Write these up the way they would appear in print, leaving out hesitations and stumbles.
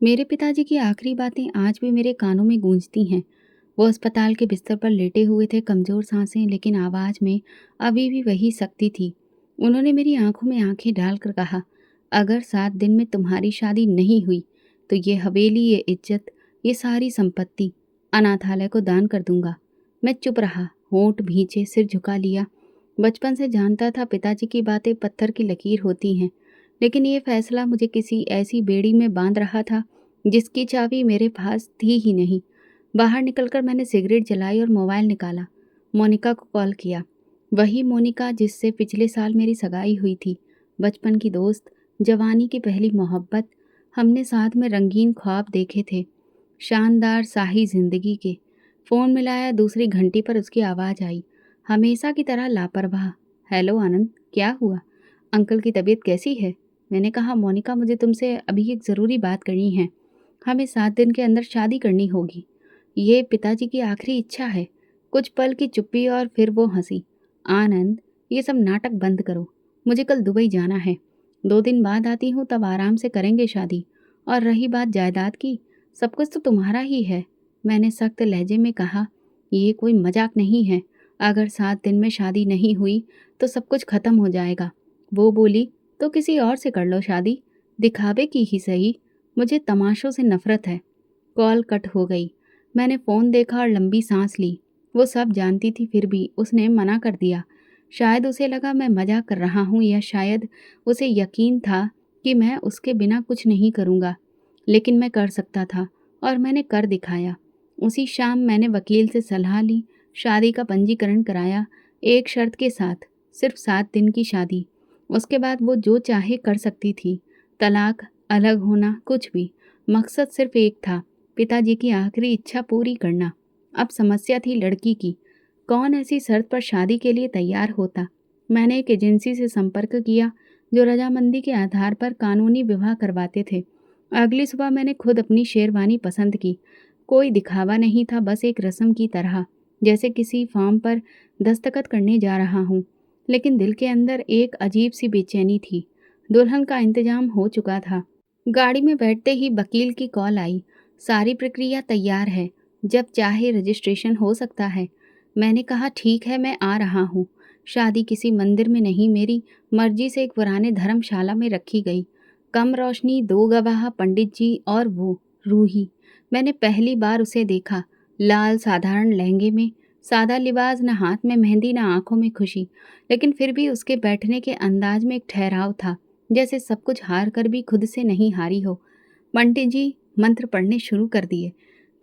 मेरे पिताजी की आखिरी बातें आज भी मेरे कानों में गूंजती हैं। वो अस्पताल के बिस्तर पर लेटे हुए थे, कमज़ोर सांसें, लेकिन आवाज़ में अभी भी वही शक्ति थी। उन्होंने मेरी आंखों में आंखें डालकर कहा, अगर 7 दिन में तुम्हारी शादी नहीं हुई तो ये हवेली, ये इज्जत, ये सारी संपत्ति अनाथालय को दान कर दूंगा। मैं चुप रहा, होंठ भींचे, सिर झुका लिया। बचपन से जानता था पिताजी की बातें पत्थर की लकीर होती हैं, लेकिन ये फैसला मुझे किसी ऐसी बेड़ी में बांध रहा था जिसकी चाबी मेरे पास थी ही नहीं। बाहर निकलकर मैंने सिगरेट जलाई और मोबाइल निकाला। मोनिका को कॉल किया। वही मोनिका जिससे पिछले साल मेरी सगाई हुई थी। बचपन की दोस्त, जवानी की पहली मोहब्बत। हमने साथ में रंगीन ख्वाब देखे थे, शानदार शाही जिंदगी के। फ़ोन मिलाया, दूसरी घंटी पर उसकी आवाज़ आई, हमेशा की तरह लापरवाह। हेलो आनंद, क्या हुआ? अंकल की तबीयत कैसी है? मैंने कहा, मोनिका, मुझे तुमसे अभी एक ज़रूरी बात करनी है। हमें 7 दिन के अंदर शादी करनी होगी। ये पिताजी की आखिरी इच्छा है। कुछ पल की चुप्पी और फिर वो हंसी। आनंद, ये सब नाटक बंद करो। मुझे कल दुबई जाना है। 2 दिन बाद आती हूँ, तब आराम से करेंगे शादी। और रही बात जायदाद की, सब कुछ तो तुम्हारा ही है। मैंने सख्त लहजे में कहा, ये कोई मजाक नहीं है। अगर 7 दिन में शादी नहीं हुई तो सब कुछ खत्म हो जाएगा। वो बोली, तो किसी और से कर लो शादी, दिखावे की ही सही। मुझे तमाशों से नफरत है। कॉल कट हो गई। मैंने फ़ोन देखा और लंबी सांस ली। वो सब जानती थी, फिर भी उसने मना कर दिया। शायद उसे लगा मैं मजाक कर रहा हूँ, या शायद उसे यकीन था कि मैं उसके बिना कुछ नहीं करूँगा। लेकिन मैं कर सकता था, और मैंने कर दिखाया। उसी शाम मैंने वकील से सलाह ली, शादी का पंजीकरण कराया, एक शर्त के साथ, सिर्फ 7 दिन की शादी। उसके बाद वो जो चाहे कर सकती थी, तलाक, अलग होना, कुछ भी। मकसद सिर्फ एक था, पिताजी की आखिरी इच्छा पूरी करना। अब समस्या थी लड़की की। कौन ऐसी शर्त पर शादी के लिए तैयार होता? मैंने एक एजेंसी से संपर्क किया जो रजामंदी के आधार पर कानूनी विवाह करवाते थे। अगली सुबह मैंने खुद अपनी शेरवानी पसंद की। कोई दिखावा नहीं था, बस एक रस्म की तरह, जैसे किसी फॉर्म पर दस्तखत करने जा रहा हूँ। लेकिन दिल के अंदर एक अजीब सी बेचैनी थी। दुल्हन का इंतजाम हो चुका था। गाड़ी में बैठते ही वकील की कॉल आई। सारी प्रक्रिया तैयार है, जब चाहे रजिस्ट्रेशन हो सकता है। मैंने कहा, ठीक है, मैं आ रहा हूँ। शादी किसी मंदिर में नहीं, मेरी मर्जी से एक पुराने धर्मशाला में रखी गई। कम रोशनी, 2 गवाह, पंडित जी और वो रूही। मैंने पहली बार उसे देखा, लाल साधारण लहंगे में, सादा लिबास, न हाथ में मेहंदी, न आंखों में खुशी। लेकिन फिर भी उसके बैठने के अंदाज में एक ठहराव था, जैसे सब कुछ हार कर भी खुद से नहीं हारी हो। पंडित जी मंत्र पढ़ने शुरू कर दिए।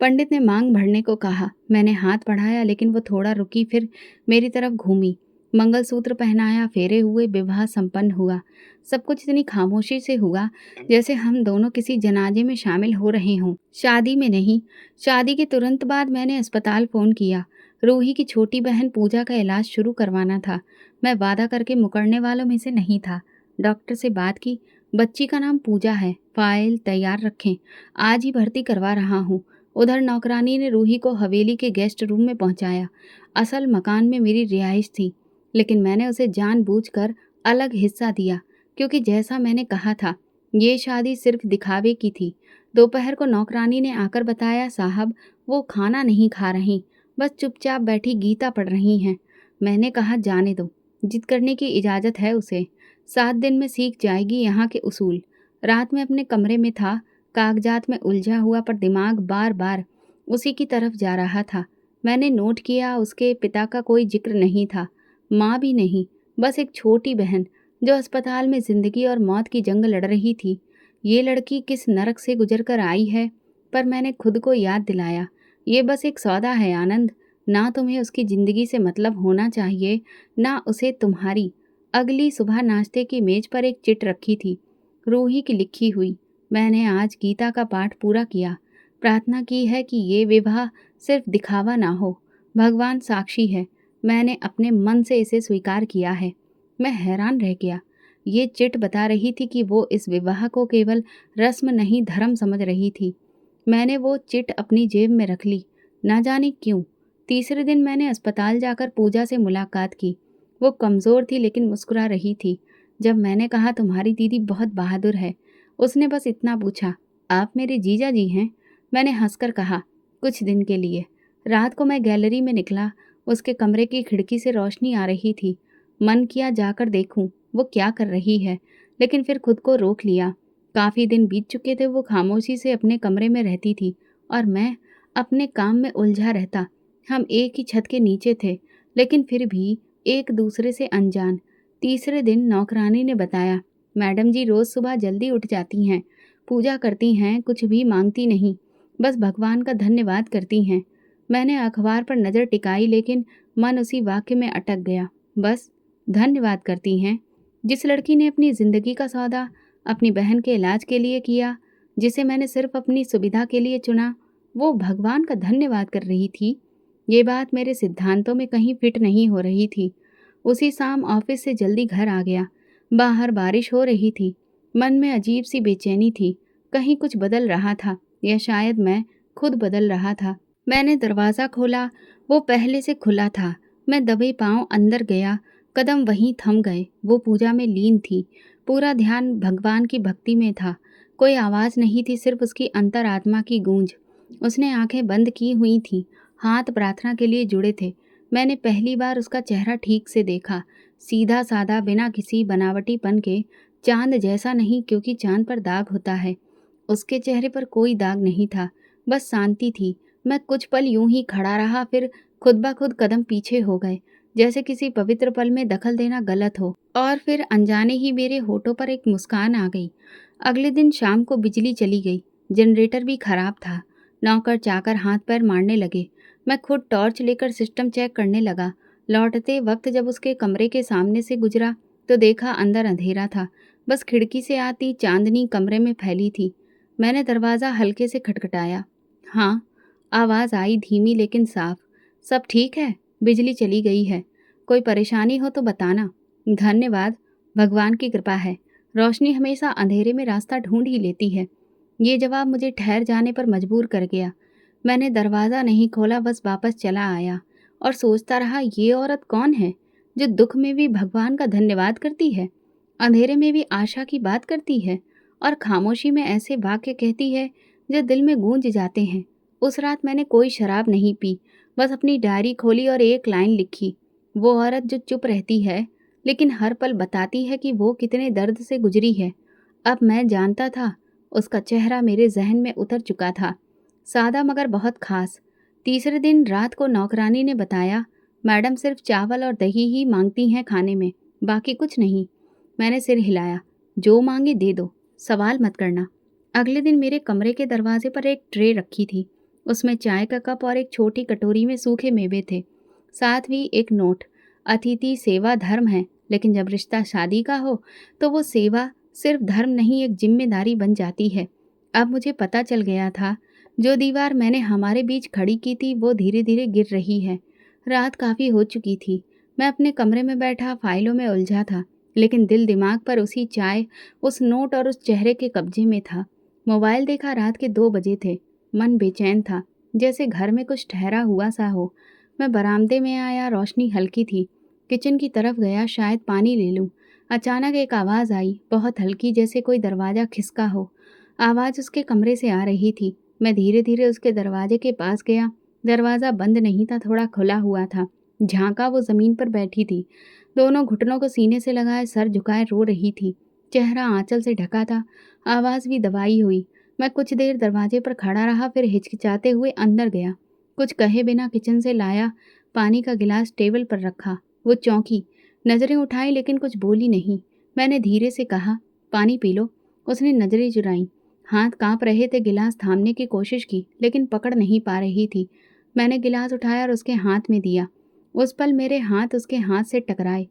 पंडित ने मांग भरने को कहा। मैंने हाथ बढ़ाया, लेकिन वो थोड़ा रुकी, फिर मेरी तरफ घूमी। मंगलसूत्र पहनाया, फेरे हुए, विवाह संपन्न हुआ। सब कुछ इतनी खामोशी से हुआ जैसे हम दोनों किसी जनाजे में शामिल हो रहे हों, शादी में नहीं। शादी के तुरंत बाद मैंने अस्पताल फ़ोन किया। रूही की छोटी बहन पूजा का इलाज शुरू करवाना था। मैं वादा करके मुकरने वालों में से नहीं था। डॉक्टर से बात की। बच्ची का नाम पूजा है, फाइल तैयार रखें, आज ही भर्ती करवा रहा हूँ। उधर नौकरानी ने रूही को हवेली के गेस्ट रूम में पहुंचाया। असल मकान में मेरी रिहाइश थी, लेकिन मैंने उसे जानबूझकर अलग हिस्सा दिया, क्योंकि जैसा मैंने कहा था, ये शादी सिर्फ दिखावे की थी। दोपहर को नौकरानी ने आकर बताया, साहब, वो खाना नहीं खा रही, बस चुपचाप बैठी गीता पढ़ रही हैं। मैंने कहा, जाने दो, जिद करने की इजाज़त है उसे। 7 दिन में सीख जाएगी यहाँ के उसूल। रात में अपने कमरे में था, कागजात में उलझा हुआ, पर दिमाग बार बार उसी की तरफ जा रहा था। मैंने नोट किया, उसके पिता का कोई जिक्र नहीं था, माँ भी नहीं, बस एक छोटी बहन जो अस्पताल में जिंदगी और मौत की जंग लड़ रही थी। ये लड़की किस नरक से गुजर कर आई है। पर मैंने खुद को याद दिलाया, ये बस एक सौदा है आनंद। ना तुम्हें उसकी जिंदगी से मतलब होना चाहिए, ना उसे तुम्हारी। अगली सुबह नाश्ते की मेज पर एक चिट रखी थी, रूही की लिखी हुई। मैंने आज गीता का पाठ पूरा किया। प्रार्थना की है कि ये विवाह सिर्फ दिखावा ना हो। भगवान साक्षी है, मैंने अपने मन से इसे स्वीकार किया है। मैं हैरान रह गया। ये चिट बता रही थी कि वो इस विवाह को केवल रस्म नहीं, धर्म समझ रही थी। मैंने वो चिट अपनी जेब में रख ली। ना जाने क्यों। तीसरे दिन मैंने अस्पताल जाकर पूजा से मुलाकात की। वो कमज़ोर थी, लेकिन मुस्कुरा रही थी। जब मैंने कहा, तुम्हारी दीदी बहुत बहादुर है, उसने बस इतना पूछा, आप मेरे जीजा जी हैं? मैंने हंसकर कहा, कुछ दिन के लिए। रात को मैं गैलरी में निकला। उसके कमरे की खिड़की से रोशनी आ रही थी। मन किया जाकर देखूं वो क्या कर रही है, लेकिन फिर खुद को रोक लिया। काफ़ी दिन बीत चुके थे, वो खामोशी से अपने कमरे में रहती थी और मैं अपने काम में उलझा रहता। हम एक ही छत के नीचे थे, लेकिन फिर भी एक दूसरे से अनजान। तीसरे दिन नौकरानी ने बताया, मैडम जी रोज़ सुबह जल्दी उठ जाती हैं, पूजा करती हैं, कुछ भी मांगती नहीं, बस भगवान का धन्यवाद करती हैं। मैंने अखबार पर नज़र टिकाई, लेकिन मन उसी वाक्य में अटक गया। बस धन्यवाद करती हैं। जिस लड़की ने अपनी ज़िंदगी का सौदा अपनी बहन के इलाज के लिए किया, जिसे मैंने सिर्फ अपनी सुविधा के लिए चुना, वो भगवान का धन्यवाद कर रही थी। ये बात मेरे सिद्धांतों में कहीं फिट नहीं हो रही थी। उसी शाम ऑफिस से जल्दी घर आ गया। बाहर बारिश हो रही थी। मन में अजीब सी बेचैनी थी। कहीं कुछ बदल रहा था, या शायद मैं खुद बदल रहा था। मैंने दरवाज़ा खोला, वो पहले से खुला था। मैं दबे पाँव अंदर गया, कदम वहीं थम गए। वो पूजा में लीन थी, पूरा ध्यान भगवान की भक्ति में था। कोई आवाज़ नहीं थी, सिर्फ उसकी अंतरात्मा की गूंज। उसने आंखें बंद की हुई थीं, हाथ प्रार्थना के लिए जुड़े थे। मैंने पहली बार उसका चेहरा ठीक से देखा, सीधा साधा, बिना किसी बनावटीपन के, चांद जैसा नहीं, क्योंकि चांद पर दाग होता है। उसके चेहरे पर कोई दाग नहीं था, बस शांति थी। मैं कुछ पल यूं ही खड़ा रहा, फिर खुद ब खुद कदम पीछे हो गए, जैसे किसी पवित्र पल में दखल देना गलत हो। और फिर अनजाने ही मेरे होठों पर एक मुस्कान आ गई। अगले दिन शाम को बिजली चली गई, जनरेटर भी खराब था। नौकर चाकर हाथ पैर मारने लगे। मैं खुद टॉर्च लेकर सिस्टम चेक करने लगा। लौटते वक्त जब उसके कमरे के सामने से गुजरा तो देखा अंदर अंधेरा था, बस खिड़की से आती चांदनी कमरे में फैली थी। मैंने दरवाज़ा हल्के से खटखटाया। हाँ, आवाज़ आई, धीमी लेकिन साफ। सब ठीक है? बिजली चली गई है, कोई परेशानी हो तो बताना। धन्यवाद, भगवान की कृपा है। रोशनी हमेशा अंधेरे में रास्ता ढूंढ ही लेती है। ये जवाब मुझे ठहर जाने पर मजबूर कर गया। मैंने दरवाज़ा नहीं खोला, बस वापस चला आया और सोचता रहा, ये औरत कौन है जो दुख में भी भगवान का धन्यवाद करती है, अंधेरे में भी आशा की बात करती है और खामोशी में ऐसे वाक्य कहती है जो दिल में गूंज जाते हैं। उस रात मैंने कोई शराब नहीं पी, बस अपनी डायरी खोली और एक लाइन लिखी। वो औरत जो चुप रहती है लेकिन हर पल बताती है कि वो कितने दर्द से गुजरी है। अब मैं जानता था, उसका चेहरा मेरे जहन में उतर चुका था, सादा मगर बहुत खास। तीसरे दिन रात को नौकरानी ने बताया, मैडम सिर्फ चावल और दही ही मांगती हैं खाने में, बाकी कुछ नहीं। मैंने सिर हिलाया, जो मांगे दे दो, सवाल मत करना। अगले दिन मेरे कमरे के दरवाजे पर एक ट्रे रखी थी। उसमें चाय का कप और एक छोटी कटोरी में सूखे मेवे थे, साथ भी एक नोट। अतिथि सेवा धर्म है, लेकिन जब रिश्ता शादी का हो तो वो सेवा सिर्फ धर्म नहीं, एक जिम्मेदारी बन जाती है। अब मुझे पता चल गया था, जो दीवार मैंने हमारे बीच खड़ी की थी वो धीरे धीरे गिर रही है। रात काफ़ी हो चुकी थी। मैं अपने कमरे में बैठा फाइलों में उलझा था, लेकिन दिल दिमाग पर उसी चाय, उस नोट और उस चेहरे के कब्जे में था। मोबाइल देखा, रात के 2 बजे थे। मन बेचैन था, जैसे घर में कुछ ठहरा हुआ सा हो। मैं बरामदे में आया, रोशनी हल्की थी। किचन की तरफ गया, शायद पानी ले लूं। अचानक एक आवाज़ आई, बहुत हल्की, जैसे कोई दरवाज़ा खिसका हो। आवाज़ उसके कमरे से आ रही थी। मैं धीरे धीरे उसके दरवाजे के पास गया। दरवाज़ा बंद नहीं था, थोड़ा खुला हुआ था। झांका, वो ज़मीन पर बैठी थी, दोनों घुटनों को सीने से लगाए, सर झुकाए रो रही थी। चेहरा आंचल से ढका था, आवाज़ भी दबाई हुई। मैं कुछ देर दरवाजे पर खड़ा रहा, फिर हिचकिचाते हुए अंदर गया। कुछ कहे बिना किचन से लाया, पानी का गिलास टेबल पर रखा। वो चौंकी, नज़रें उठाई, लेकिन कुछ बोली नहीं। मैंने धीरे से कहा, पानी पी लो। उसने नज़रें चुराईं। हाथ कांप रहे थे, गिलास थामने की कोशिश की, लेकिन पकड़ नहीं पा रही थी। मैंने गिलास उठाया और उसके हाथ में दिया। उस पल मेरे हाथ उसके हाथ से टकराए।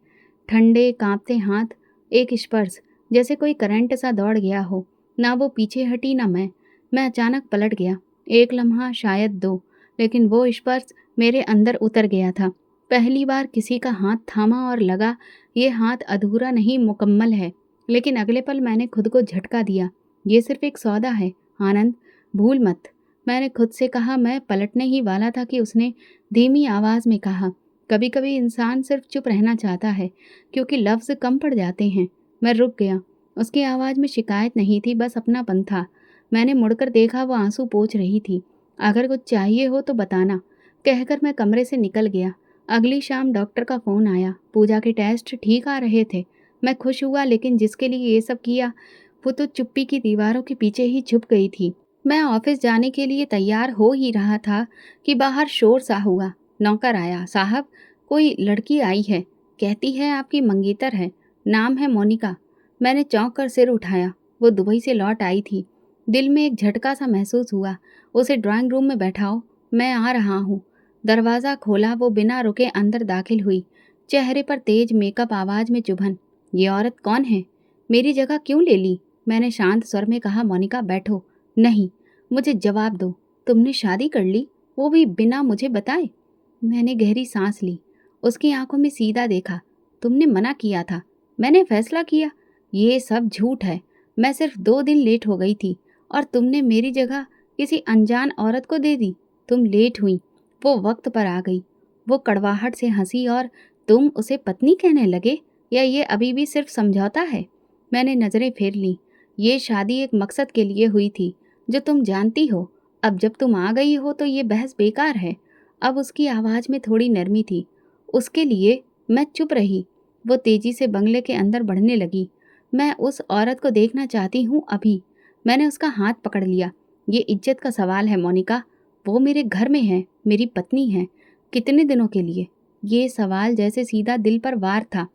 ठंडे कांपते हाथ, एक स्पर्श, जैसे कोई करंट सा दौड़ गया हो। ना वो पीछे हटी, ना मैं अचानक पलट गया। एक लम्हा, शायद 2, लेकिन वो स्पर्श मेरे अंदर उतर गया था। पहली बार किसी का हाथ थामा और लगा, ये हाथ अधूरा नहीं, मुकम्मल है। लेकिन अगले पल मैंने खुद को झटका दिया, ये सिर्फ एक सौदा है आनंद, भूल मत। मैंने खुद से कहा। मैं पलटने ही वाला था कि उसने धीमी आवाज़ में कहा, कभी कभी इंसान सिर्फ चुप रहना चाहता है, क्योंकि लफ्ज़ कम पड़ जाते हैं। मैं रुक गया। उसकी आवाज़ में शिकायत नहीं थी, बस अपनापन था। मैंने मुड़कर देखा, वो आंसू पोंछ रही थी। अगर कुछ चाहिए हो तो बताना, कहकर मैं कमरे से निकल गया। अगली शाम डॉक्टर का फ़ोन आया। पूजा के टेस्ट ठीक आ रहे थे। मैं खुश हुआ, लेकिन जिसके लिए ये सब किया वो तो चुप्पी की दीवारों के पीछे ही छुप गई थी। मैं ऑफिस जाने के लिए तैयार हो ही रहा था कि बाहर शोर सा हुआ। नौकर आया। साहब, कोई लड़की आई है, कहती है आपकी मंगेतर है, नाम है मोनिका। मैंने चौंक कर सिर उठाया। वो दुबई से लौट आई थी। दिल में एक झटका सा महसूस हुआ। उसे ड्राइंग रूम में बैठाओ, मैं आ रहा हूँ। दरवाज़ा खोला, वो बिना रुके अंदर दाखिल हुई। चेहरे पर तेज मेकअप, आवाज़ में चुभन। ये औरत कौन है? मेरी जगह क्यों ले ली? मैंने शांत स्वर में कहा, मोनिका बैठो। नहीं, मुझे जवाब दो। तुमने शादी कर ली, वो भी बिना मुझे बताए? मैंने गहरी सांस ली। उसकी आंखों में सीधा देखा। तुमने मना किया था, मैंने फैसला किया। ये सब झूठ है। मैं सिर्फ 2 दिन लेट हो गई थी और तुमने मेरी जगह किसी अनजान औरत को दे दी। तुम लेट हुई, वो वक्त पर आ गई। वो कड़वाहट से हंसी। और तुम उसे पत्नी कहने लगे, या ये अभी भी सिर्फ समझौता है? मैंने नजरें फेर ली। ये शादी एक मकसद के लिए हुई थी, जो तुम जानती हो। अब जब तुम आ गई हो तो ये बहस बेकार है। अब उसकी आवाज़ में थोड़ी नरमी थी। उसके लिए मैं चुप रही। वो तेजी से बंगले के अंदर बढ़ने लगी। मैं उस औरत को देखना चाहती हूँ अभी। मैंने उसका हाथ पकड़ लिया। ये इज्जत का सवाल है मोनिका। वो मेरे घर में है, मेरी पत्नी है। कितने दिनों के लिए? ये सवाल जैसे सीधा दिल पर वार था।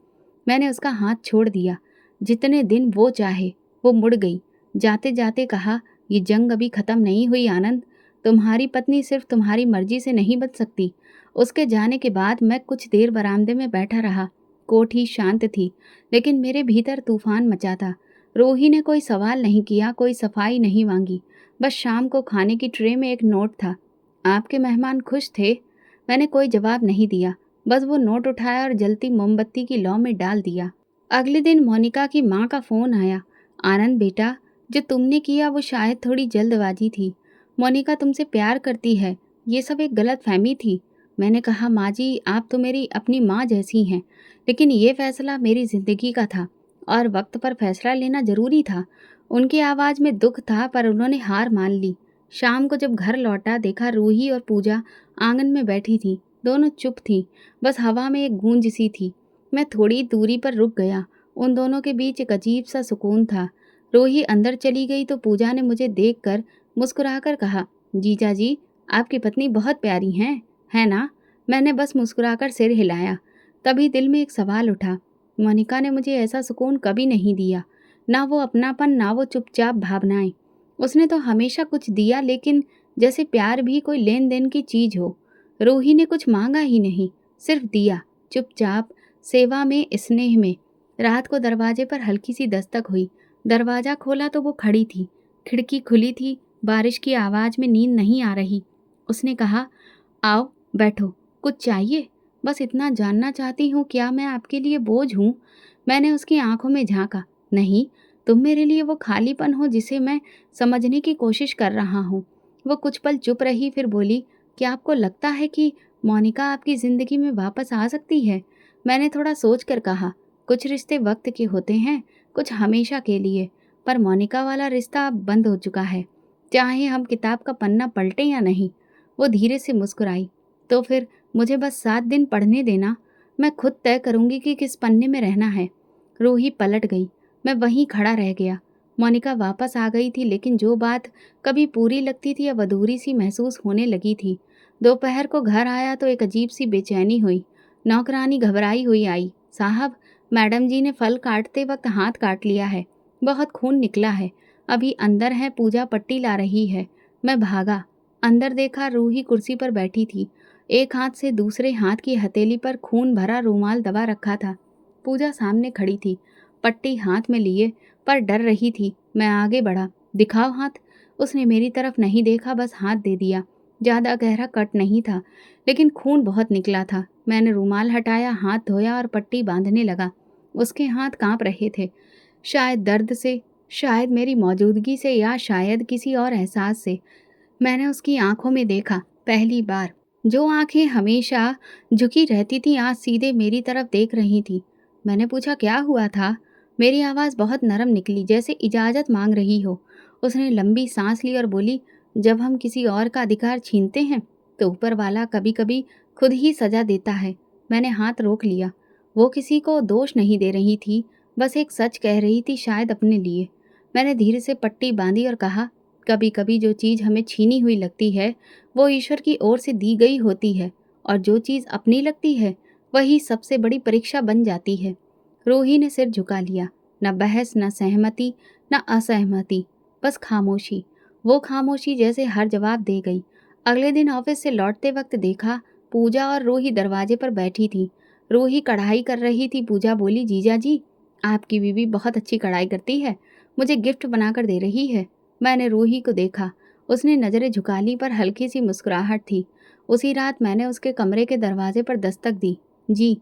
मैंने उसका हाथ छोड़ दिया। जितने दिन वो चाहे। वो मुड़ गई। जाते जाते कहा, ये जंग अभी ख़त्म नहीं हुई आनंद। तुम्हारी पत्नी सिर्फ तुम्हारी मर्जी से नहीं बच सकती। उसके जाने के बाद मैं कुछ देर बरामदे में बैठा रहा। कोठी शांत थी, लेकिन मेरे भीतर तूफान मचा था। रोही ने कोई सवाल नहीं किया, कोई सफाई नहीं मांगी। बस शाम को खाने की ट्रे में एक नोट था। आपके मेहमान खुश थे? मैंने कोई जवाब नहीं दिया। बस वो नोट उठाया और जलती मोमबत्ती की लौ में डाल दिया। अगले दिन मोनिका की माँ का फ़ोन आया। आनंद बेटा, जो तुमने किया वो शायद थोड़ी जल्दबाजी थी। मोनिका तुमसे प्यार करती है, ये सब एक गलत फहमी थी। मैंने कहा, माँ जी, आप तो मेरी अपनी माँ जैसी हैं, लेकिन ये फैसला मेरी ज़िंदगी का था और वक्त पर फैसला लेना ज़रूरी था। उनकी आवाज़ में दुख था, पर उन्होंने हार मान ली। शाम को जब घर लौटा, देखा रूही और पूजा आंगन में बैठी थी। दोनों चुप थीं, बस हवा में एक गूंज सी थी। मैं थोड़ी दूरी पर रुक गया। उन दोनों के बीच एक अजीब सा सुकून था। रूही अंदर चली गई तो पूजा ने मुझे देखकर मुस्कुराकर कहा, जीजा जी, आपकी पत्नी बहुत प्यारी हैं, है ना? मैंने बस मुस्कुराकर सिर हिलाया। तभी दिल में एक सवाल उठा। मोनिका ने मुझे ऐसा सुकून कभी नहीं दिया। ना वो अपनापन, ना वो चुपचाप भावनाएं। उसने तो हमेशा कुछ दिया, लेकिन जैसे प्यार भी कोई लेन देन की चीज हो। रूही ने कुछ मांगा ही नहीं, सिर्फ दिया, चुपचाप, सेवा में, स्नेह में। रात को दरवाजे पर हल्की सी दस्तक हुई। दरवाज़ा खोला तो वो खड़ी थी। खिड़की खुली थी। बारिश की आवाज़ में नींद नहीं आ रही। उसने कहा, आओ बैठो, कुछ चाहिए? बस इतना जानना चाहती हूँ, क्या मैं आपके लिए बोझ हूँ? मैंने उसकी आंखों में झांका। नहीं, तुम मेरे लिए वो खालीपन हो जिसे मैं समझने की कोशिश कर रहा हूँ। वो कुछ पल चुप रही, फिर बोली, क्या आपको लगता है कि मोनिका आपकी ज़िंदगी में वापस आ सकती है? मैंने थोड़ा सोच कर कहा, कुछ रिश्ते वक्त के होते हैं, कुछ हमेशा के लिए। पर मोनिका वाला रिश्ता अब बंद हो चुका है, चाहे हम किताब का पन्ना पलटें या नहीं। वो धीरे से मुस्कुराई। तो फिर मुझे बस 7 दिन पढ़ने देना, मैं खुद तय करूंगी कि किस पन्ने में रहना है। रूही पलट गई। मैं वहीं खड़ा रह गया। मोनिका वापस आ गई थी, लेकिन जो बात कभी पूरी लगती थी अब अधूरी सी महसूस होने लगी थी। दोपहर को घर आया तो एक अजीब सी बेचैनी हुई। नौकरानी घबराई हुई आई, साहब, मैडम जी ने फल काटते वक्त हाथ काट लिया है, बहुत खून निकला है, अभी अंदर है, पूजा पट्टी ला रही है। मैं भागा। अंदर देखा, रूही कुर्सी पर बैठी थी। एक हाथ से दूसरे हाथ की हथेली पर खून भरा रूमाल दबा रखा था। पूजा सामने खड़ी थी, पट्टी हाथ में लिए, पर डर रही थी। मैं आगे बढ़ा। दिखाओ हाथ। उसने मेरी तरफ नहीं देखा, बस हाथ दे दिया। ज़्यादा गहरा कट नहीं था, लेकिन खून बहुत निकला था। मैंने रूमाल हटाया, हाथ धोया और पट्टी बांधने लगा। उसके हाथ कांप रहे थे, शायद दर्द से, शायद मेरी मौजूदगी से, या शायद किसी और एहसास से। मैंने उसकी आंखों में देखा, पहली बार। जो आंखें हमेशा झुकी रहती थीं, आज सीधे मेरी तरफ देख रही थीं। मैंने पूछा, क्या हुआ था? मेरी आवाज़ बहुत नरम निकली, जैसे इजाज़त मांग रही हो। उसने लंबी सांस ली और बोली, जब हम किसी और का अधिकार छीनते हैं तो ऊपर वाला कभी कभी खुद ही सजा देता है। मैंने हाथ रोक लिया। वो किसी को दोष नहीं दे रही थी, बस एक सच कह रही थी, शायद अपने लिए। मैंने धीरे से पट्टी बांधी और कहा, कभी कभी जो चीज़ हमें छीनी हुई लगती है वो ईश्वर की ओर से दी गई होती है, और जो चीज़ अपनी लगती है वही सबसे बड़ी परीक्षा बन जाती है। रूही ने सिर झुका लिया। न बहस, न सहमति, न असहमति, बस खामोशी। वो खामोशी जैसे हर जवाब दे गई। अगले दिन ऑफिस से लौटते वक्त देखा, पूजा और रूही दरवाजे पर बैठी थी। रूही कढ़ाई कर रही थी। पूजा बोली, जीजा जी, आपकी बीवी बहुत अच्छी कढ़ाई करती है, मुझे गिफ्ट बनाकर दे रही है। मैंने रूही को देखा। उसने नज़रें झुका ली, पर हल्की सी मुस्कुराहट थी। उसी रात मैंने उसके कमरे के दरवाजे पर दस्तक दी। जी,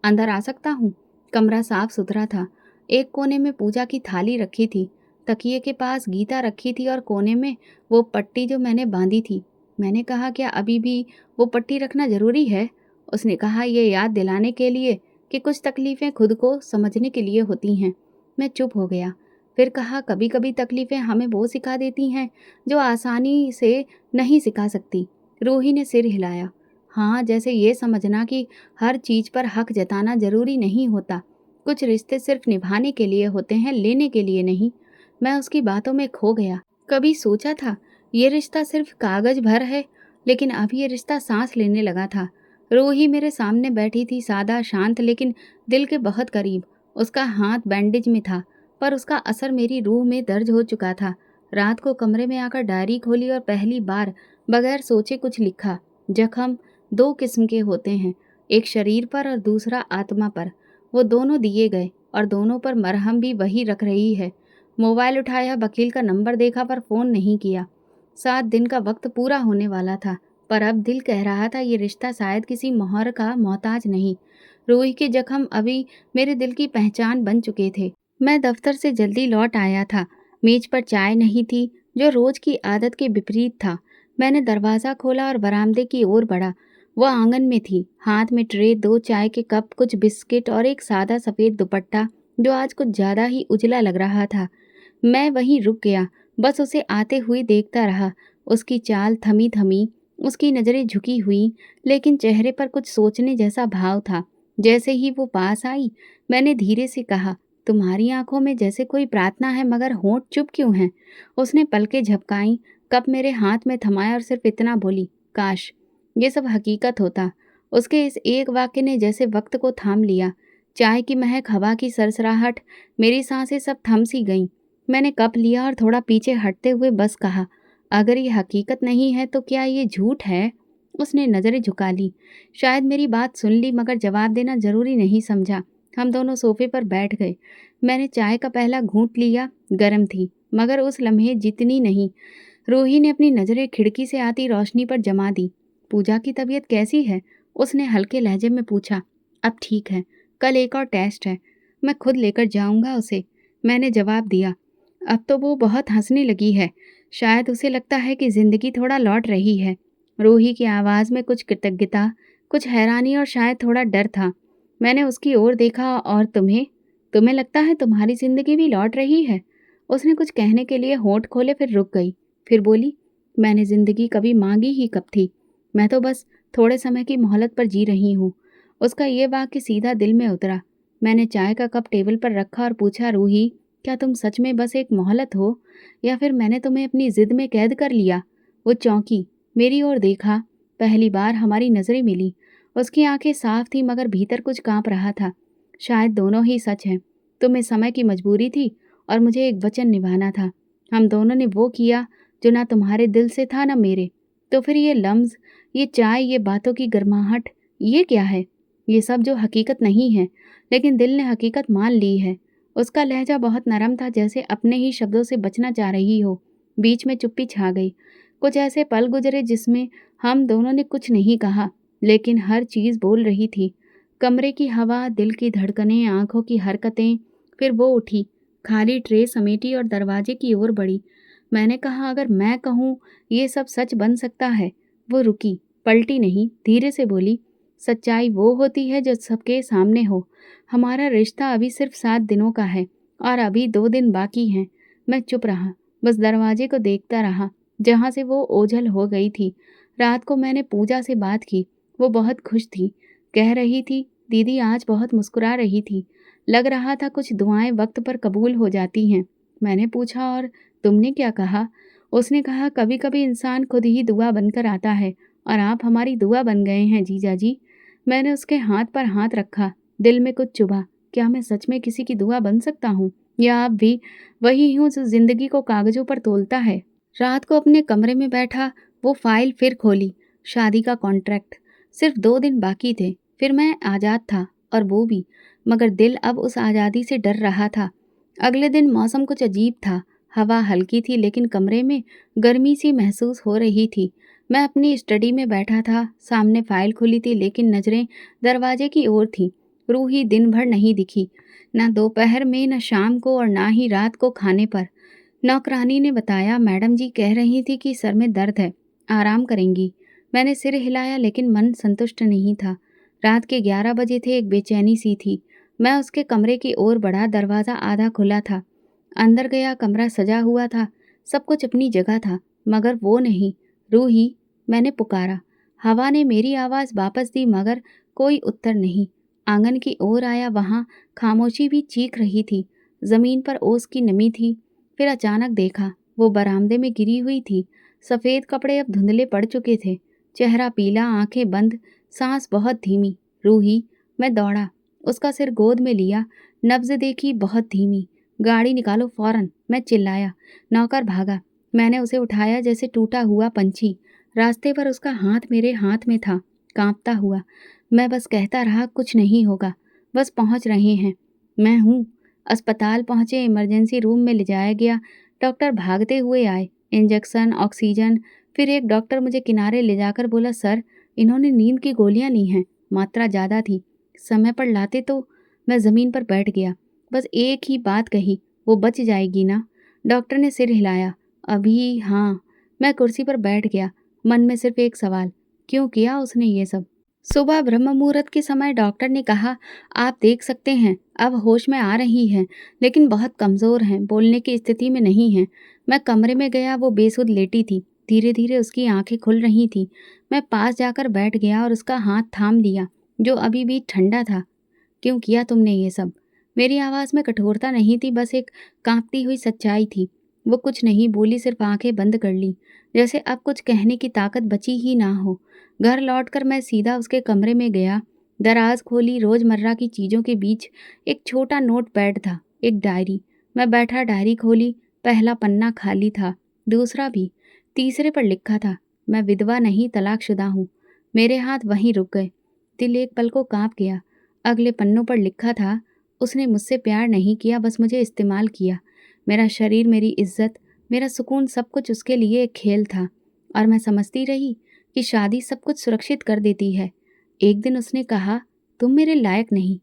अंदर आ सकता हूँ? कमरा साफ सुथरा था। एक कोने में पूजा की थाली रखी थी, तकिए के पास गीता रखी थी और कोने में वो पट्टी जो मैंने बांधी थी। मैंने कहा, क्या अभी भी वो पट्टी रखना ज़रूरी है? उसने कहा, ये याद दिलाने के लिए कि कुछ तकलीफ़ें खुद को समझने के लिए होती हैं। मैं चुप हो गया। फिर कहा, कभी कभी तकलीफ़ें हमें वो सिखा देती हैं जो आसानी से नहीं सिखा सकती। रूही ने सिर हिलाया। हाँ, जैसे ये समझना कि हर चीज़ पर हक जताना ज़रूरी नहीं होता। कुछ रिश्ते सिर्फ निभाने के लिए होते हैं, लेने के लिए नहीं। मैं उसकी बातों में खो गया। कभी सोचा था ये रिश्ता सिर्फ कागज भर है, लेकिन अब ये रिश्ता सांस लेने लगा था। रूही मेरे सामने बैठी थी, सादा, शांत, लेकिन दिल के बहुत करीब। उसका हाथ बैंडेज में था, पर उसका असर मेरी रूह में दर्ज हो चुका था। रात को कमरे में आकर डायरी खोली और पहली बार बगैर सोचे कुछ लिखा। जख्म दो किस्म के होते हैं, एक शरीर पर और दूसरा आत्मा पर। वो दोनों दिए गए और दोनों पर मरहम भी वही रख रही है। मोबाइल उठाया, वकील का नंबर देखा, पर फ़ोन नहीं किया। 7 दिन का वक्त पूरा होने वाला था, पर अब दिल कह रहा था ये रिश्ता शायद किसी मोहर का मोहताज नहीं। रूही के जख्म अभी मेरे दिल की पहचान बन चुके थे। मैं दफ्तर से जल्दी लौट आया था। मेज पर चाय नहीं थी, जो रोज की आदत के विपरीत था। मैंने दरवाज़ा खोला और बरामदे की ओर बढ़ा। वो आंगन में थी, हाथ में ट्रे, 2 चाय के कप, कुछ बिस्किट और एक सादा सफ़ेद दुपट्टा जो आज कुछ ज़्यादा ही उजला लग रहा था। मैं वहीं रुक गया, बस उसे आते हुए देखता रहा। उसकी चाल थमी थमी, उसकी नज़रें झुकी हुई, लेकिन चेहरे पर कुछ सोचने जैसा भाव था। जैसे ही वो पास आई, मैंने धीरे से कहा, तुम्हारी आंखों में जैसे कोई प्रार्थना है, मगर होंठ चुप क्यों हैं? उसने पलकें झपकाई, कप मेरे हाथ में थमाया और सिर्फ इतना बोली, काश ये सब हकीकत होता। उसके इस एक वाक्य ने जैसे वक्त को थाम लिया। चाय की महक, हवा की सरसराहट, मेरी सांसें सब थम सी गईं। मैंने कप लिया और थोड़ा पीछे हटते हुए बस कहा, अगर ये हकीकत नहीं है तो क्या ये झूठ है? उसने नज़रें झुका ली। शायद मेरी बात सुन ली, मगर जवाब देना ज़रूरी नहीं समझा। हम दोनों सोफे पर बैठ गए। मैंने चाय का पहला घूंट लिया। गर्म थी, मगर उस लम्हे जितनी नहीं। रूही ने अपनी नज़रें खिड़की से आती रोशनी पर जमा दी। पूजा की तबीयत कैसी है? उसने हल्के लहजे में पूछा। अब ठीक है, कल एक और टेस्ट है, मैं खुद लेकर जाऊंगा उसे। मैंने जवाब दिया। अब तो वो बहुत हंसने लगी है। शायद उसे लगता है कि जिंदगी थोड़ा लौट रही है। रूही की आवाज़ में कुछ कृतज्ञता, कुछ हैरानी और शायद थोड़ा डर था। मैंने उसकी ओर देखा। और तुम्हें तुम्हें लगता है तुम्हारी जिंदगी भी लौट रही है? उसने कुछ कहने के लिए होंठ खोले, फिर रुक गई। फिर बोली, मैंने जिंदगी कभी मांगी ही कब थी? मैं तो बस थोड़े समय की मोहलत पर जी रही हूँ। उसका ये वाक्य सीधा दिल में उतरा। मैंने चाय का कप टेबल पर रखा और पूछा, रूही, क्या तुम सच में बस एक मोहलत हो, या फिर मैंने तुम्हें अपनी जिद में कैद कर लिया? वो चौंकी, मेरी ओर देखा। पहली बार हमारी नजरें मिली। उसकी आंखें साफ थी, मगर भीतर कुछ कांप रहा था। शायद दोनों ही सच हैं। तुम्हें समय की मजबूरी थी और मुझे एक वचन निभाना था। हम दोनों ने वो किया जो ना तुम्हारे दिल से था ना मेरे। तो फिर ये लम्ज, ये चाय, ये बातों की गर्माहट, ये क्या है? ये सब जो हकीकत नहीं है, लेकिन दिल ने हकीकत मान ली है। उसका लहजा बहुत नरम था, जैसे अपने ही शब्दों से बचना चाह रही हो। बीच में चुप्पी छा गई। कुछ ऐसे पल गुजरे जिसमें हम दोनों ने कुछ नहीं कहा, लेकिन हर चीज़ बोल रही थी। कमरे की हवा, दिल की धड़कनें, आंखों की हरकतें। फिर वो उठी, खाली ट्रे समेटी और दरवाजे की ओर बढ़ी। मैंने कहा, अगर मैं कहूँ ये सब सच बन सकता है? वो रुकी, पलटी नहीं, धीरे से बोली, सच्चाई वो होती है जो सबके सामने हो। हमारा रिश्ता अभी सिर्फ 7 दिनों का है और अभी 2 दिन बाकी हैं। मैं चुप रहा। बस दरवाजे को देखता रहा, जहाँ से वो ओझल हो गई थी। रात को मैंने पूजा से बात की। वो बहुत खुश थी। कह रही थी, दीदी आज बहुत मुस्कुरा रही थी। लग रहा था कुछ दुआएं वक्त पर कबूल हो जाती हैं। मैंने पूछा, और तुमने क्या कहा? उसने कहा, कभी कभी इंसान खुद ही दुआ बनकर आता है, और आप हमारी दुआ बन गए हैं जीजा जी। मैंने उसके हाथ पर हाथ रखा। दिल में कुछ चुभा। क्या मैं सच में किसी की दुआ बन सकता हूँ, या आप भी वही हूँ जो जिंदगी को कागजों पर तोलता है? रात को अपने कमरे में बैठा, वो फाइल फिर खोली। शादी का कॉन्ट्रैक्ट। सिर्फ 2 दिन बाकी थे, फिर मैं आज़ाद था, और वो भी। मगर दिल अब उस आज़ादी से डर रहा था। अगले दिन मौसम कुछ अजीब था। हवा हल्की थी, लेकिन कमरे में गर्मी सी महसूस हो रही थी। मैं अपनी स्टडी में बैठा था। सामने फाइल खुली थी, लेकिन नज़रें दरवाजे की ओर थीं। रूही दिन भर नहीं दिखी, ना दोपहर में, न शाम को, और ना ही रात को खाने पर। नौकरानी ने बताया, मैडम जी कह रही थी कि सर में दर्द है, आराम करेंगी। मैंने सिर हिलाया, लेकिन मन संतुष्ट नहीं था। रात के 11 बजे थे, एक बेचैनी सी थी। मैं उसके कमरे की ओर बढ़ा। दरवाज़ा आधा खुला था। अंदर गया। कमरा सजा हुआ था। सब कुछ अपनी जगह था, मगर वो नहीं। रूही, मैंने पुकारा। हवा ने मेरी आवाज़ वापस दी, मगर कोई उत्तर नहीं। आंगन की ओर आया। वहाँ खामोशी भी चीख रही थी। ज़मीन पर ओस की नमी थी। फिर अचानक देखा, वो बरामदे में गिरी हुई थी। सफ़ेद कपड़े अब धुंधले पड़ चुके थे। चेहरा पीला, आंखें बंद, सांस बहुत धीमी। रूही। मैं दौड़ा। उसका सिर गोद में लिया। नब्ज़ देखी, बहुत धीमी। गाड़ी निकालो फौरन, मैं चिल्लाया। नौकर भागा। मैंने उसे उठाया जैसे टूटा हुआ पंछी। रास्ते पर उसका हाथ मेरे हाथ में था, कांपता हुआ। मैं बस कहता रहा, कुछ नहीं होगा, बस पहुंच रहे हैं। मैं हूँ। अस्पताल पहुंचे। इमरजेंसी रूम में ले जाया गया। डॉक्टर भागते हुए आए। Injection, oxygen. फिर एक डॉक्टर मुझे किनारे ले जाकर बोला, सर, इन्होंने नींद की गोलियां ली हैं, मात्रा ज़्यादा थी, समय पर लाते तो। मैं ज़मीन पर बैठ गया। बस एक ही बात कही, वो बच जाएगी ना? डॉक्टर ने सिर हिलाया। अभी हाँ। मैं कुर्सी पर बैठ गया। मन में सिर्फ एक सवाल, क्यों किया उसने ये सब? सुबह ब्रह्म मुहूर्त के समय डॉक्टर ने कहा, आप देख सकते हैं, अब होश में आ रही हैं, लेकिन बहुत कमज़ोर हैं, बोलने की स्थिति में नहीं हैं। मैं कमरे में गया। वो बेसुध लेटी थी। धीरे धीरे उसकी आंखें खुल रही थीं। मैं पास जाकर बैठ गया और उसका हाथ थाम लिया, जो अभी भी ठंडा था। क्यों किया तुमने ये सब? मेरी आवाज़ में कठोरता नहीं थी, बस एक कांपती हुई सच्चाई थी। वो कुछ नहीं बोली, सिर्फ आंखें बंद कर ली, जैसे अब कुछ कहने की ताकत बची ही ना हो। घर लौटकर मैं सीधा उसके कमरे में गया। दराज खोली। रोज़मर्रा की चीज़ों के बीच एक छोटा नोट पैड था, एक डायरी। मैं बैठा, डायरी खोली। पहला पन्ना खाली था, दूसरा भी। तीसरे पर लिखा था, मैं विधवा नहीं, तलाकशुदा हूँ। मेरे हाथ वहीं रुक गए। दिल एक पल को कांप गया। अगले पन्नों पर लिखा था, उसने मुझसे प्यार नहीं किया, बस मुझे इस्तेमाल किया। मेरा शरीर, मेरी इज्जत, मेरा सुकून, सब कुछ उसके लिए एक खेल था। और मैं समझती रही कि शादी सब कुछ सुरक्षित कर देती है। एक दिन उसने कहा, तुम मेरे लायक नहीं,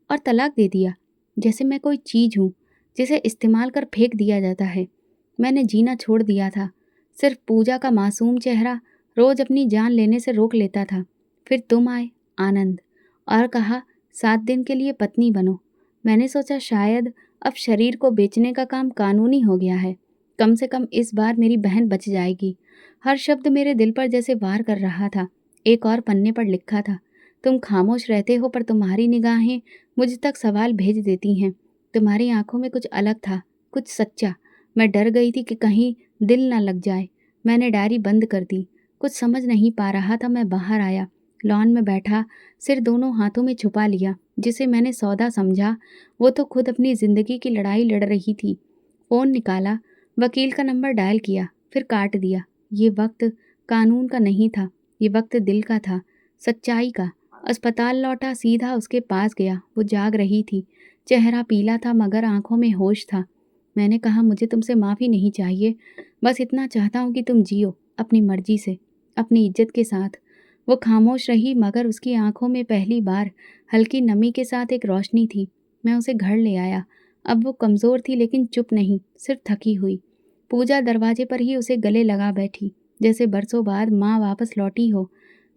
और तलाक दे दिया, जैसे मैं कोई चीज़ हूँ जिसे इस्तेमाल कर फेंक दिया जाता है। मैंने जीना छोड़ दिया था। सिर्फ पूजा का मासूम चेहरा रोज़ अपनी जान लेने से रोक लेता था। फिर तुम आए, आनंद, और कहा, 7 दिन के लिए पत्नी बनो। मैंने सोचा शायद अब शरीर को बेचने का काम कानूनी हो गया है। कम से कम इस बार मेरी बहन बच जाएगी। हर शब्द मेरे दिल पर जैसे वार कर रहा था। एक और पन्ने पर लिखा था, तुम खामोश रहते हो, पर तुम्हारी निगाहें मुझ तक सवाल भेज देती हैं। तुम्हारी आंखों में कुछ अलग था, कुछ सच्चा। मैं डर गई थी कि कहीं दिल न लग जाए। मैंने डायरी बंद कर दी। कुछ समझ नहीं पा रहा था। मैं बाहर आया। लॉन में बैठा, सिर दोनों हाथों में छुपा लिया। जिसे मैंने सौदा समझा, वो तो खुद अपनी ज़िंदगी की लड़ाई लड़ रही थी। फ़ोन निकाला, वकील का नंबर डायल किया, फिर काट दिया। ये वक्त कानून का नहीं था, ये वक्त दिल का था, सच्चाई का। अस्पताल लौटा, सीधा उसके पास गया। वो जाग रही थी। चेहरा पीला था, मगर आंखों में होश था। मैंने कहा, मुझे तुमसे माफ़ी नहीं चाहिए, बस इतना चाहता हूँ कि तुम जियो, अपनी मर्जी से, अपनी इज्जत के साथ। वो खामोश रही, मगर उसकी आंखों में पहली बार हल्की नमी के साथ एक रोशनी थी। मैं उसे घर ले आया। अब वो कमज़ोर थी, लेकिन चुप नहीं, सिर्फ थकी हुई। पूजा दरवाजे पर ही उसे गले लगा बैठी, जैसे बरसों बाद माँ वापस लौटी हो।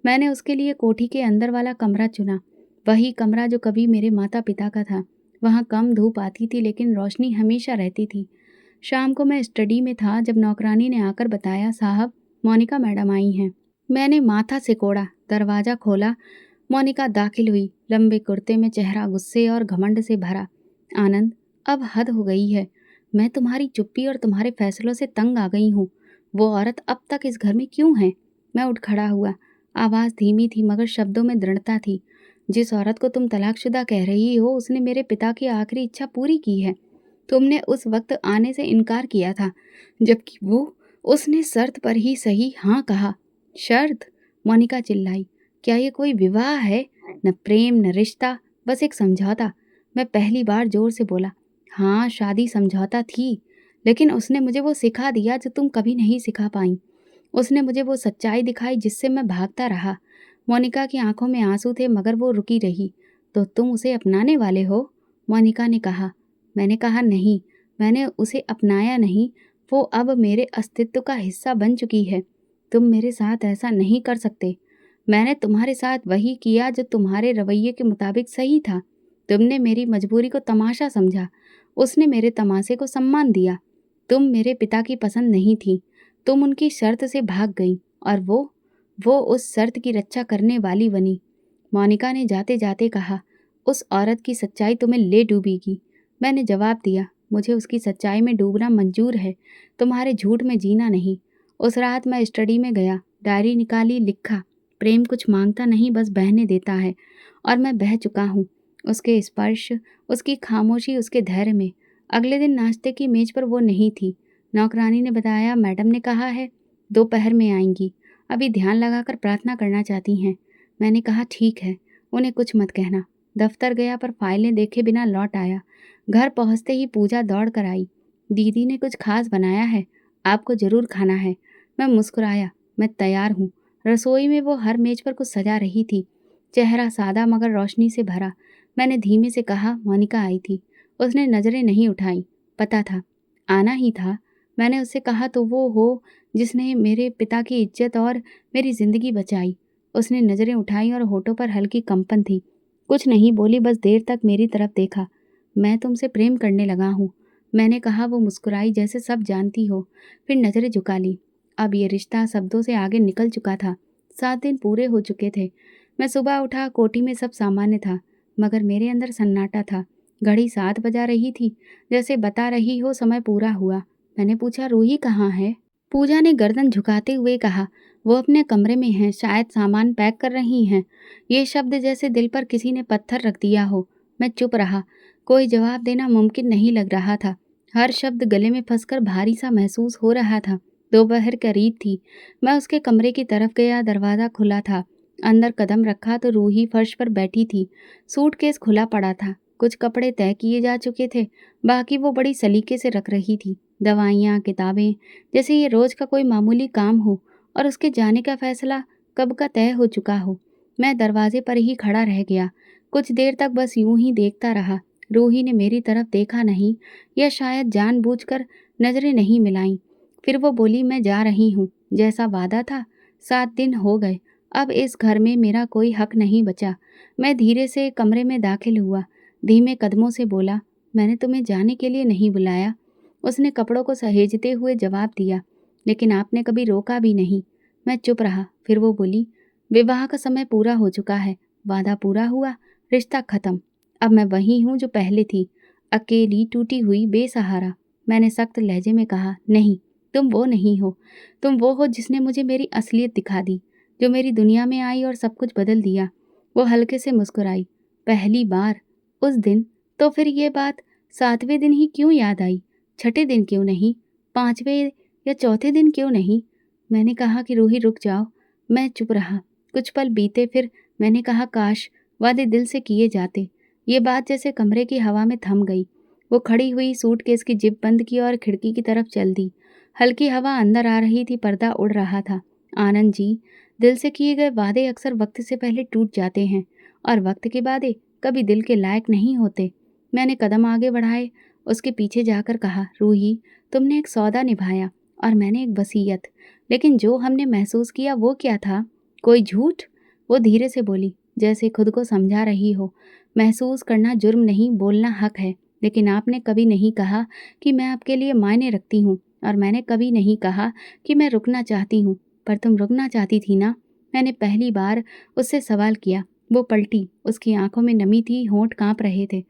मैंने उसके लिए कोठी के अंदर वाला कमरा चुना, वही कमरा जो कभी मेरे माता पिता का था। वहाँ कम धूप आती थी, लेकिन रोशनी हमेशा रहती थी। शाम को मैं स्टडी में था जब नौकरानी ने आकर बताया, साहब मोनिका मैडम आई हैं। मैंने माथा सिकोड़ा, दरवाज़ा खोला। मोनिका दाखिल हुई, लंबे कुर्ते में, चेहरा गुस्से और घमंड से भरा। आनंद, अब हद हो गई है। मैं तुम्हारी चुप्पी और तुम्हारे फैसलों से तंग आ गई हूँ। वो औरत अब तक इस घर में क्यों है? मैं उठ खड़ा हुआ। आवाज़ धीमी थी मगर शब्दों में दृढ़ता थी। जिस औरत को तुम तलाकशुदा कह रही हो, उसने मेरे पिता की आखिरी इच्छा पूरी की है। तुमने उस वक्त आने से इनकार किया था, जबकि उसने शर्त पर ही सही हाँ कहा। शर्त? मोनिका चिल्लाई। क्या ये कोई विवाह है? न प्रेम न रिश्ता, बस एक समझौता। मैं पहली बार जोर से बोला। हाँ, शादी समझौता थी, लेकिन उसने मुझे वो सिखा दिया जो तुम कभी नहीं सिखा पाई। उसने मुझे वो सच्चाई दिखाई जिससे मैं भागता रहा। मोनिका की आंखों में आंसू थे मगर वो रुकी रही। तो तुम उसे अपनाने वाले हो? मोनिका ने कहा। मैंने कहा नहीं, मैंने उसे अपनाया नहीं। वो अब मेरे अस्तित्व का हिस्सा बन चुकी है। तुम मेरे साथ ऐसा नहीं कर सकते। मैंने तुम्हारे साथ वही किया जो तुम्हारे रवैये के मुताबिक सही था। तुमने मेरी मजबूरी को तमाशा समझा, उसने मेरे तमाशे को सम्मान दिया। तुम मेरे पिता की पसंद नहीं थी, तुम उनकी शर्त से भाग गई और वो उस शर्त की रक्षा करने वाली बनी। मोनिका ने जाते जाते कहा, उस औरत की सच्चाई तुम्हें ले डूबेगी। मैंने जवाब दिया, मुझे उसकी सच्चाई में डूबना मंजूर है, तुम्हारे झूठ में जीना नहीं। उस रात मैं स्टडी में गया, डायरी निकाली, लिखा। प्रेम कुछ मांगता नहीं, बस बहने देता है, और मैं बह चुका हूँ। उसके स्पर्श, उसकी खामोशी, उसके धैर्य में। अगले दिन नाश्ते की मेज पर वो नहीं थी। नौकरानी ने बताया, मैडम ने कहा है दोपहर में आएंगी, अभी ध्यान लगाकर प्रार्थना करना चाहती हैं। मैंने कहा ठीक है, उन्हें कुछ मत कहना। दफ्तर गया पर फाइलें देखे बिना लौट आया। घर पहुंचते ही पूजा दौड़ कर आई। दीदी ने कुछ खास बनाया है, आपको जरूर खाना है। मैं मुस्कुराया, मैं तैयार हूँ। रसोई में वो हर मेज पर कुछ सजा रही थी, चेहरा सादा मगर रोशनी से भरा। मैंने धीमे से कहा, मोनिका आई थी। उसने नजरें नहीं उठाई। पता था, आना ही था। मैंने उससे कहा, तो वो हो जिसने मेरे पिता की इज्जत और मेरी जिंदगी बचाई। उसने नजरें उठाई और होठों पर हल्की कंपन थी। कुछ नहीं बोली, बस देर तक मेरी तरफ देखा। मैं तुमसे प्रेम करने लगा हूँ, मैंने कहा। वो मुस्कुराई जैसे सब जानती हो, फिर नजरें झुका ली। अब ये रिश्ता शब्दों से आगे निकल चुका था। 7 दिन पूरे हो चुके थे। मैं सुबह उठा, कोठी में सब सामान्य था, मगर मेरे अंदर सन्नाटा था। घड़ी 7 बजा रही थी, जैसे बता रही हो समय पूरा हुआ। मैंने पूछा, रूही कहाँ है? पूजा ने गर्दन झुकाते हुए कहा, वो अपने कमरे में हैं, शायद सामान पैक कर रही हैं। ये शब्द जैसे दिल पर किसी ने पत्थर रख दिया हो। मैं चुप रहा। कोई जवाब देना मुमकिन नहीं लग रहा था। हर शब्द गले में फंसकर भारी सा महसूस हो रहा था। दोपहर करीब थी। मैं उसके कमरे की तरफ गया। दरवाज़ा खुला था। अंदर कदम रखा तो रूही फर्श पर बैठी थी। सूटकेस खुला पड़ा था। कुछ कपड़े तय किए जा चुके थे, बाकी वो बड़ी सलीके से रख रही थी। दवाइयाँ, किताबें, जैसे ये रोज का कोई मामूली काम हो और उसके जाने का फैसला कब का तय हो चुका हो। मैं दरवाजे पर ही खड़ा रह गया। कुछ देर तक बस यूं ही देखता रहा। रूही ने मेरी तरफ देखा नहीं, या शायद जानबूझकर नजरें नहीं मिलाईं। फिर वो बोली, मैं जा रही हूँ, जैसा वादा था। 7 दिन हो गए, अब इस घर में मेरा कोई हक नहीं बचा। मैं धीरे से कमरे में दाखिल हुआ, धीमे कदमों से बोला, मैंने तुम्हें जाने के लिए नहीं बुलाया। उसने कपड़ों को सहेजते हुए जवाब दिया, लेकिन आपने कभी रोका भी नहीं। मैं चुप रहा। फिर वो बोली, विवाह का समय पूरा हो चुका है, वादा पूरा हुआ, रिश्ता खत्म। अब मैं वही हूँ जो पहले थी, अकेली, टूटी हुई, बेसहारा। मैंने सख्त लहजे में कहा, नहीं, तुम वो नहीं हो। तुम वो हो जिसने मुझे मेरी असलियत दिखा दी, जो मेरी दुनिया में आई और सब कुछ बदल दिया। वो हल्के से मुस्कुराई। पहली बार उस दिन। तो फिर ये बात 7वें दिन ही क्यों याद आई? 6ठे दिन क्यों नहीं? 5वें या चौथे दिन क्यों नहीं? मैंने कहा कि रूही रुक जाओ। मैं चुप रहा। कुछ पल बीते, फिर मैंने कहा, काश वादे दिल से किए जाते। ये बात जैसे कमरे की हवा में थम गई। वो खड़ी हुई, सूटकेस की जिप बंद की और खिड़की की तरफ चल दी। हल्की हवा अंदर आ रही थी, पर्दा उड़ रहा था। आनंद जी, दिल से किए गए वादे अक्सर वक्त से पहले टूट जाते हैं, और वक्त के वादे कभी दिल के लायक नहीं होते। मैंने कदम आगे बढ़ाए, उसके पीछे जाकर कहा, रूही, तुमने एक सौदा निभाया और मैंने एक वसीयत, लेकिन जो हमने महसूस किया वो क्या था? कोई झूठ? वो धीरे से बोली, जैसे खुद को समझा रही हो। महसूस करना जुर्म नहीं, बोलना हक है। लेकिन आपने कभी नहीं कहा कि मैं आपके लिए मायने रखती हूँ, और मैंने कभी नहीं कहा कि मैं रुकना चाहती हूँ। पर तुम रुकना चाहती थी ना? मैंने पहली बार उससे सवाल किया। वो पलटी, उसकी आंखों में नमी थी, होंठ कांप रहे थे।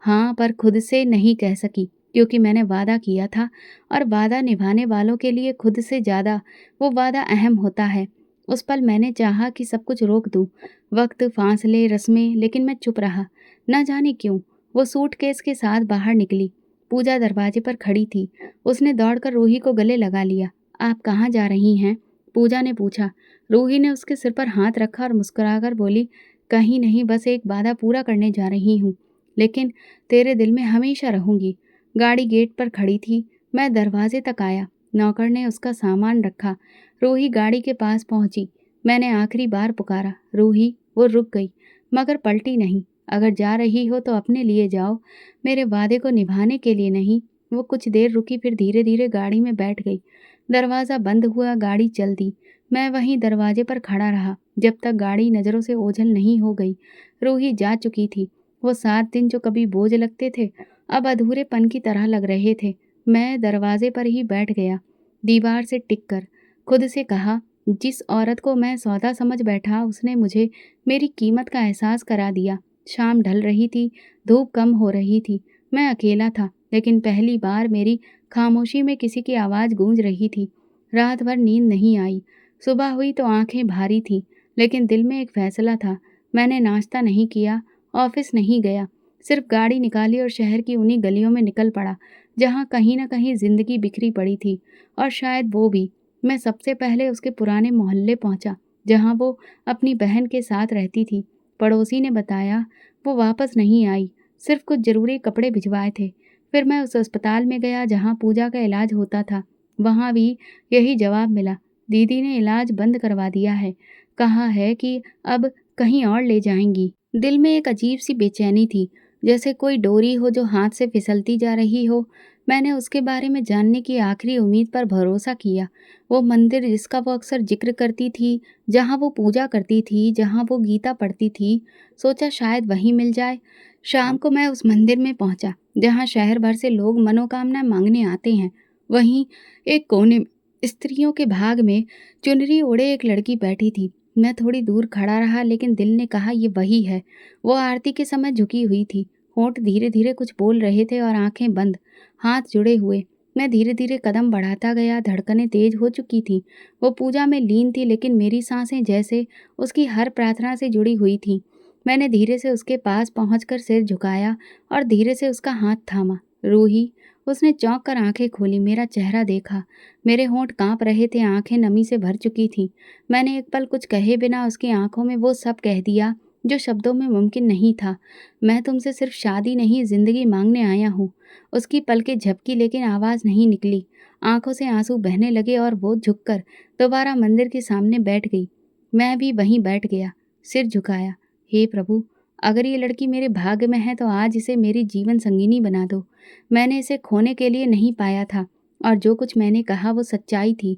हाँ, पर खुद से नहीं कह सकी, क्योंकि मैंने वादा किया था, और वादा निभाने वालों के लिए खुद से ज़्यादा वो वादा अहम होता है। उस पल मैंने चाहा कि सब कुछ रोक दूँ, वक्त, फासले, रस्में, लेकिन मैं चुप रहा। न जाने क्यों। वो सूटकेस के साथ बाहर निकली। पूजा दरवाजे पर खड़ी थी। उसने दौड़कर रूही को गले लगा लिया। आप कहाँ जा रही हैं? पूजा ने पूछा। रूही ने उसके सिर पर हाथ रखा और मुस्कुराकर बोली, कहीं नहीं, बस एक वादा पूरा करने जा रही हूँ, लेकिन तेरे दिल में हमेशा रहूंगी। गाड़ी गेट पर खड़ी थी। मैं दरवाजे तक आया। नौकर ने उसका सामान रखा। रूही गाड़ी के पास पहुंची। मैंने आखिरी बार पुकारा, रूही। वो रुक गई, मगर पलटी नहीं। अगर जा रही हो तो अपने लिए जाओ, मेरे वादे को निभाने के लिए नहीं। वो कुछ देर रुकी, फिर धीरे धीरे गाड़ी में बैठ गई। दरवाज़ा बंद हुआ, गाड़ी चल दी। मैं वहीं दरवाजे पर खड़ा रहा, जब तक गाड़ी नज़रों से ओझल नहीं हो गई। रूही जा चुकी थी। वो 7 दिन जो कभी बोझ लगते थे, अब अधूरेपन की तरह लग रहे थे। मैं दरवाजे पर ही बैठ गया, दीवार से टिक कर। खुद से कहा, जिस औरत को मैं सौदा समझ बैठा, उसने मुझे मेरी कीमत का एहसास करा दिया। शाम ढल रही थी, धूप कम हो रही थी। मैं अकेला था, लेकिन पहली बार मेरी खामोशी में किसी की आवाज़ गूंज रही थी। रात भर नींद नहीं आई। सुबह हुई तो आंखें भारी थीं, लेकिन दिल में एक फैसला था। मैंने नाश्ता नहीं किया, ऑफिस नहीं गया, सिर्फ गाड़ी निकाली और शहर की उन्हीं गलियों में निकल पड़ा, जहाँ कहीं न कहीं ज़िंदगी बिखरी पड़ी थी। और शायद वो भी। मैं सबसे पहले उसके पुराने मोहल्ले पहुँचा, जहाँ वो अपनी बहन के साथ रहती थी। पड़ोसी ने बताया वो वापस नहीं आई, सिर्फ कुछ ज़रूरी कपड़े भिजवाए थे। फिर मैं उस अस्पताल में गया जहाँ पूजा का इलाज होता था। वहाँ भी यही जवाब मिला, दीदी ने इलाज बंद करवा दिया है। कहा है कि अब कहीं और ले जाएंगी। दिल में एक अजीब सी बेचैनी थी, जैसे कोई डोरी हो जो हाथ से फिसलती जा रही हो। मैंने उसके बारे में जानने की आखिरी उम्मीद पर भरोसा किया। वो मंदिर जिसका वो अक्सर जिक्र करती थी, जहाँ वो पूजा करती थी, जहाँ वो गीता पढ़ती थी, सोचा शायद वहीं मिल जाए। शाम को मैं उस मंदिर में पहुंचा, जहाँ शहर भर से लोग मनोकामना मांगने आते हैं। वहीं एक कोने में, स्त्रियों के भाग में चुनरी ओढ़े एक लड़की बैठी थी। मैं थोड़ी दूर खड़ा रहा, लेकिन दिल ने कहा ये वही है। वो आरती के समय झुकी हुई थी, होंठ धीरे धीरे कुछ बोल रहे थे और आंखें बंद, हाथ जुड़े हुए। मैं धीरे धीरे कदम बढ़ाता गया, धड़कनें तेज हो चुकी थी। वो पूजा में लीन थी, लेकिन मेरी सांसें जैसे उसकी हर प्रार्थना से जुड़ी हुई थी। मैंने धीरे से उसके पास पहुंचकर सिर झुकाया और धीरे से उसका हाथ थामा। रूही। उसने चौंक कर आंखें खोली, मेरा चेहरा देखा। मेरे होंठ कांप रहे थे, आंखें नमी से भर चुकी थीं। मैंने एक पल कुछ कहे बिना उसकी आंखों में वो सब कह दिया जो शब्दों में मुमकिन नहीं था। मैं तुमसे सिर्फ शादी नहीं, जिंदगी मांगने आया हूँ। उसकी पलकें झपकी, लेकिन आवाज़ नहीं निकली। आंखों से आंसू बहने लगे और वो झुककर दोबारा मंदिर के सामने बैठ गई। मैं भी वहीं बैठ गया, सिर झुकाया। हे प्रभु, अगर ये लड़की मेरे भाग्य में है तो आज इसे मेरी जीवन संगिनी बना दो। मैंने इसे खोने के लिए नहीं पाया था, और जो कुछ मैंने कहा वो सच्चाई थी।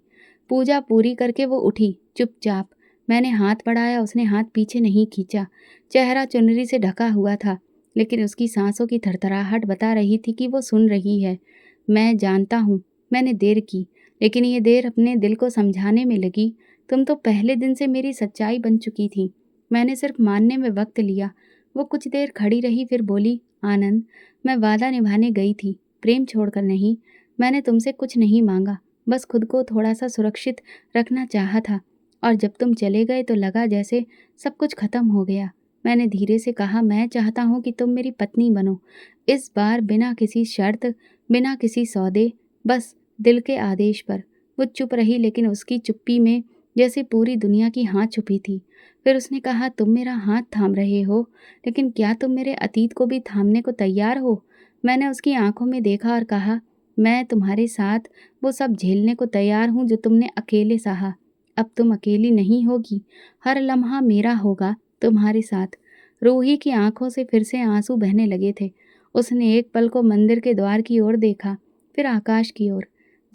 पूजा पूरी करके वो उठी, चुपचाप। मैंने हाथ बढ़ाया, उसने हाथ पीछे नहीं खींचा। चेहरा चुनरी से ढका हुआ था, लेकिन उसकी सांसों की थरथराहट बता रही थी कि वो सुन रही है। मैं जानता हूँ, मैंने देर की, लेकिन ये देर अपने दिल को समझाने में लगी। तुम तो पहले दिन से मेरी सच्चाई बन चुकी थी। मैंने सिर्फ मानने में वक्त लिया। वो कुछ देर खड़ी रही, फिर बोली, आनंद, मैं वादा निभाने गई थी, प्रेम छोड़कर नहीं। मैंने तुमसे कुछ नहीं मांगा, बस खुद को थोड़ा सा सुरक्षित रखना चाहा था। और जब तुम चले गए तो लगा जैसे सब कुछ खत्म हो गया। मैंने धीरे से कहा, मैं चाहता हूँ कि तुम मेरी पत्नी बनो, इस बार बिना किसी शर्त, बिना किसी सौदे, बस दिल के आदेश पर। वो चुप रही, लेकिन उसकी चुप्पी में जैसे पूरी दुनिया की हाँ छुपी थी। फिर उसने कहा, तुम मेरा हाथ थाम रहे हो, लेकिन क्या तुम मेरे अतीत को भी थामने को तैयार हो? मैंने उसकी आंखों में देखा और कहा, मैं तुम्हारे साथ वो सब झेलने को तैयार हूँ जो तुमने अकेले सहा। अब तुम अकेली नहीं होगी, हर लम्हा मेरा होगा तुम्हारे साथ। रूही की आंखों से फिर से आंसू बहने लगे थे। उसने एक पल को मंदिर के द्वार की ओर देखा, फिर आकाश की ओर।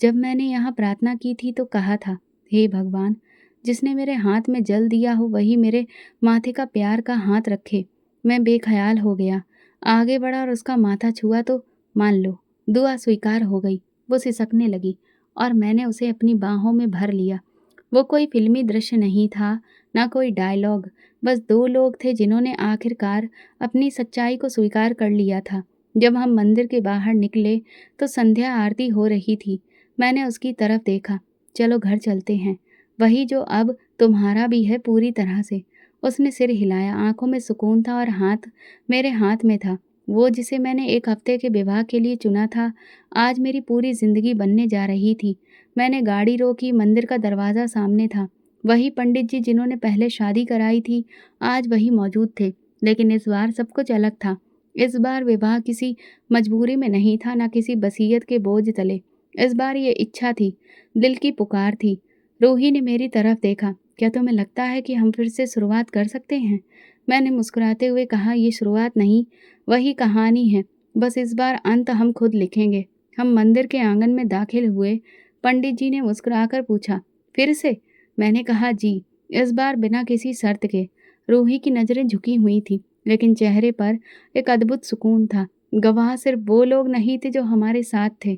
जब मैंने यहाँ प्रार्थना की थी तो कहा था, हे भगवान, जिसने मेरे हाथ में जल दिया हो वही मेरे माथे का प्यार का हाथ रखे। मैं बेख्याल हो गया। आगे बढ़ा और उसका माथा छुआ तो मान लो दुआ स्वीकार हो गई। वो सिसकने लगी और मैंने उसे अपनी बाहों में भर लिया। वो कोई फ़िल्मी दृश्य नहीं था, ना कोई डायलॉग, बस 2 लोग थे जिन्होंने आखिरकार अपनी सच्चाई को स्वीकार कर लिया था। जब हम मंदिर के बाहर निकले, तो संध्या आरती हो रही थी। मैंने उसकी तरफ देखा, "चलो घर चलते हैं, वही जो अब तुम्हारा भी है पूरी तरह से।" उसने सिर हिलाया, आँखों में सुकून था और हाथ मेरे हाथ में था। वो जिसे मैंने 1 हफ्ते के विवाह के लिए चुना था, आज मेरी पूरी ज़िंदगी बनने जा रही थी। मैंने गाड़ी रोकी, मंदिर का दरवाज़ा सामने था। वही पंडित जी जिन्होंने पहले शादी कराई थी, आज वही मौजूद थे। लेकिन इस बार सब कुछ अलग था। इस बार विवाह किसी मजबूरी में नहीं था, ना किसी वसीयत के बोझ तले। इस बार ये इच्छा थी, दिल की पुकार थी। रूही ने मेरी तरफ देखा, "क्या तुम्हें लगता है कि हम फिर से शुरुआत कर सकते हैं?" मैंने मुस्कुराते हुए कहा, "ये शुरुआत नहीं, वही कहानी है। बस इस बार अंत हम खुद लिखेंगे।" हम मंदिर के आंगन में दाखिल हुए। पंडित जी ने मुस्कुराकर पूछा, "फिर से?" मैंने कहा, "जी, इस बार बिना किसी शर्त के।" रूही की नज़रें झुकी हुई थीं, लेकिन चेहरे पर एक अद्भुत सुकून था। गवाह सिर्फ वो लोग नहीं थे जो हमारे साथ थे,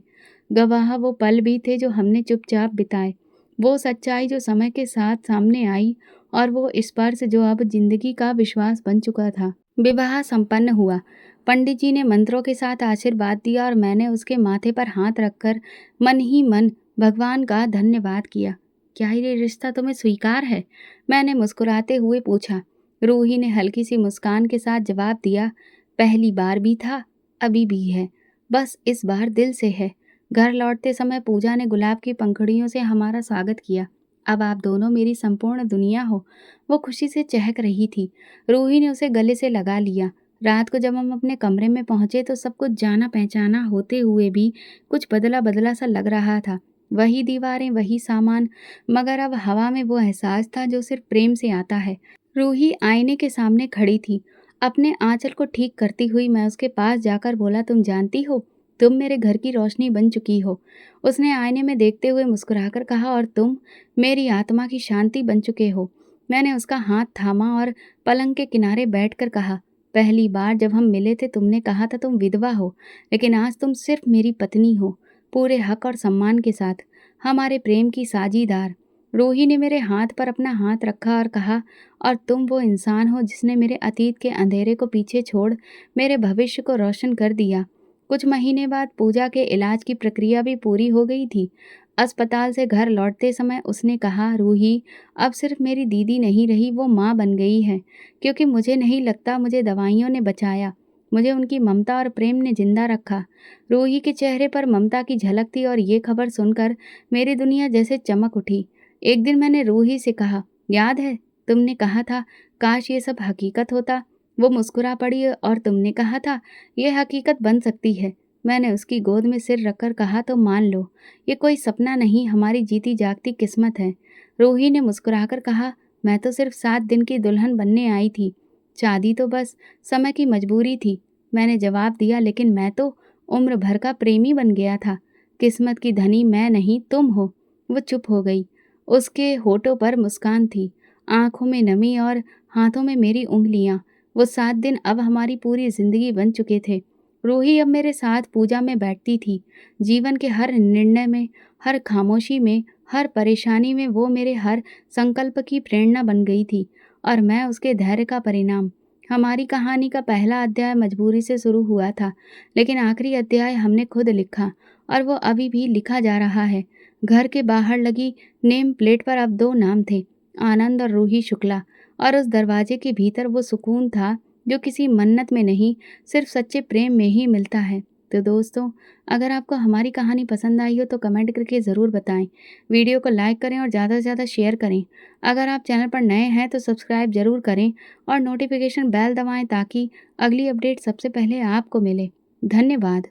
गवाह वो पल भी थे जो हमने चुपचाप बिताए। वो सच्चाई जो समय के साथ सामने आई और वो स्पर्श जो अब जिंदगी का विश्वास बन चुका था। विवाह संपन्न हुआ। पंडित जी ने मंत्रों के साथ आशीर्वाद दिया और मैंने उसके माथे पर हाथ रखकर मन ही मन भगवान का धन्यवाद किया। "क्या ये रिश्ता तुम्हें स्वीकार है?" मैंने मुस्कुराते हुए पूछा। रूही ने हल्की सी मुस्कान के साथ जवाब दिया, "पहली बार भी था, अभी भी है। बस इस बार दिल से है।" घर लौटते समय पूजा ने गुलाब की पंखुड़ियों से हमारा स्वागत किया। "अब आप दोनों मेरी संपूर्ण दुनिया हो।" वो खुशी से चहक रही थी। रूही ने उसे गले से लगा लिया। रात को जब हम अपने कमरे में पहुंचे तो सब कुछ जाना पहचाना होते हुए भी कुछ बदला बदला सा लग रहा था। वही दीवारें, वही सामान, मगर अब हवा में वो एहसास था जो सिर्फ प्रेम से आता है। रूही आईने के सामने खड़ी थी, अपने आंचल को ठीक करती हुई। मैं उसके पास जाकर बोला, "तुम जानती हो, तुम मेरे घर की रोशनी बन चुकी हो।" उसने आईने में देखते हुए मुस्कुराकर कहा, "और तुम मेरी आत्मा की शांति बन चुके हो।" मैंने उसका हाथ थामा और पलंग के किनारे बैठकर कहा, "पहली बार जब हम मिले थे तुमने कहा था तुम विधवा हो, लेकिन आज तुम सिर्फ मेरी पत्नी हो, पूरे हक और सम्मान के साथ, हमारे प्रेम की साझीदार।" रूही ने मेरे हाथ पर अपना हाथ रखा और कहा, "और तुम वो इंसान हो जिसने मेरे अतीत के अंधेरे को पीछे छोड़ मेरे भविष्य को रोशन कर दिया।" कुछ महीने बाद पूजा के इलाज की प्रक्रिया भी पूरी हो गई थी। अस्पताल से घर लौटते समय उसने कहा, "रूही, अब सिर्फ मेरी दीदी नहीं रही, वो माँ बन गई है। क्योंकि मुझे नहीं लगता मुझे दवाइयों ने बचाया, मुझे उनकी ममता और प्रेम ने जिंदा रखा।" रूही के चेहरे पर ममता की झलक थी और ये खबर सुनकर मेरी दुनिया जैसे चमक उठी। एक दिन मैंने रूही से कहा, "याद है, तुमने कहा था काश ये सब हकीकत होता?" वो मुस्कुरा पड़ी और तुमने कहा था, "ये हकीकत बन सकती है।" मैंने उसकी गोद में सिर रखकर कहा, "तो मान लो, ये कोई सपना नहीं, हमारी जीती जागती किस्मत है।" रूही ने मुस्कुराकर कहा, "मैं तो सिर्फ 7 दिन की दुल्हन बनने आई थी। शादी तो बस समय की मजबूरी थी।" मैंने जवाब दिया, "लेकिन मैं तो उम्र भर का प्रेमी बन गया था। किस्मत की धनी मैं नहीं, तुम हो।" वो चुप हो गई। उसके होठों पर मुस्कान थी, आंखों में नमी और हाथों में मेरी उंगलियां। वो 7 दिन अब हमारी पूरी जिंदगी बन चुके थे। रूही अब मेरे साथ पूजा में बैठती थी। जीवन के हर निर्णय में, हर खामोशी में, हर परेशानी में वो मेरे हर संकल्प की प्रेरणा बन गई थी और मैं उसके धैर्य का परिणाम। हमारी कहानी का पहला अध्याय मजबूरी से शुरू हुआ था, लेकिन आखिरी अध्याय हमने खुद लिखा और वो अभी भी लिखा जा रहा है। घर के बाहर लगी नेम प्लेट पर अब 2 नाम थे, आनंद और रूही शुक्ला, और उस दरवाजे के भीतर वो सुकून था जो किसी मन्नत में नहीं, सिर्फ सच्चे प्रेम में ही मिलता है। तो दोस्तों, अगर आपको हमारी कहानी पसंद आई हो तो कमेंट करके ज़रूर बताएं। वीडियो को लाइक करें और ज़्यादा से ज़्यादा शेयर करें। अगर आप चैनल पर नए हैं तो सब्सक्राइब ज़रूर करें और नोटिफिकेशन बेल दबाएं ताकि अगली अपडेट सबसे पहले आपको मिले। धन्यवाद।